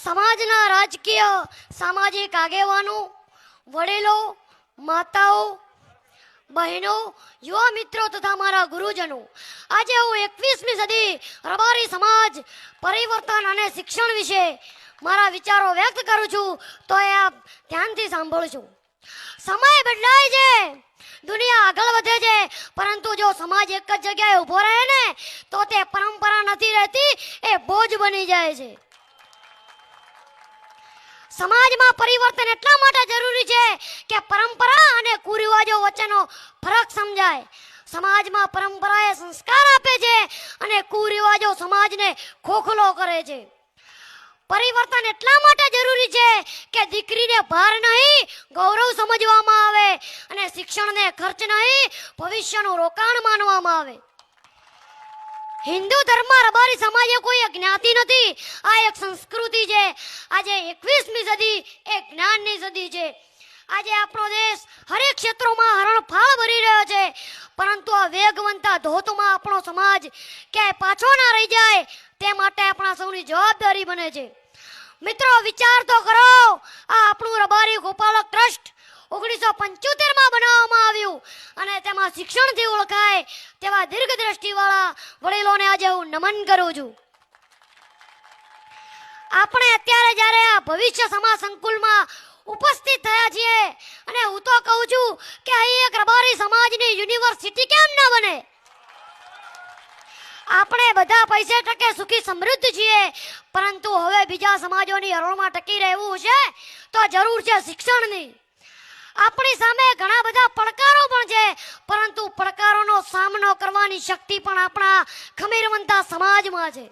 સમાજના રાજકીય સામાજિક આગેવાનો, વડીલો, માતાઓ, બહેનો, યુવા મિત્રો તથા મારા ગુરુજનો, આજે હું 21મી સદી રબારી સમાજ પરિવર્તન અને શિક્ષણ વિશે મારા વિચારો વ્યક્ત કરું છું, તો એ આપ ધ્યાનથી સાંભળજો. સમય બદલાય છે, દુનિયા આગળ વધે છે, પરંતુ જો સમાજ એક જ જગ્યાએ ઊભો રહે ને તો તે પરંપરા નથી રહેતી, એ બોજ બની જાય છે. સમાજમાં પરિવર્તન એટલા માટે જરૂરી છે કે પરંપરા અને કુરિવાજો વચ્ચેનો ફરક સમજાય. સમાજમાં પરંપરા એ સંસ્કાર આપે છે અને કુરિવાજો સમાજને ખોખલો કરે છે. પરિવર્તન એટલા માટે જરૂરી છે કે દીકરીને ભાર નહીં, ગૌરવ સમજવામાં આવે અને શિક્ષણને ખર્ચ નહીં, ભવિષ્યનું રોકાણ માનવામાં આવે. હિન્દુ ધર્મમાં રબારી સમાજ એ કોઈ જ્ઞાતિ નથી, આ એક સંસ્કૃતિ છે. આજે 21મી સદી એ જ્ઞાનની સદી છે. આજે આપણો દેશ હરેક ક્ષેત્રોમાં હરણફાળ ભરી રહ્યો છે, પરંતુ આ વેગવંતા ધોધમાં આપણો સમાજ ક્યાંય પાછો ના રહી જાય તે માટે આપણા સૌની જવાબદારી બને છે. મિત્રો, વિચાર તો કરો, આ આપણું રબારી ગોપાલક ટ્રસ્ટ 1975માં બનાવવામાં આવ્યું અને તેમાં શિક્ષણથી ઓળખાય તેવા દીર્ઘદ્રષ્ટિવાળા વડીલોને આજે હું નમન કરું છું. આપણે અત્યારે જ્યારે આ ભવિષ્ય સમા સંકુલમાં ઉપસ્થિત થયા છીએ અને હું તો કહું છું કે અહીં એક રબારી સમાજની યુનિવર્સિટી કેમ ન બને? આપણે બધા પૈસે ટકે સુખી સમૃદ્ધ છીએ, પરંતુ હવે બીજા સમાજોની હરોળમાં ટકી રહેવું છે તો જરૂર છે શિક્ષણની. આપણી સામે ઘણા બધા પડકારો પણ છે, પરંતુ પડકારોનો સામનો કરવાની શક્તિ પણ આપણા ખમીરવંતા સમાજમાં છે.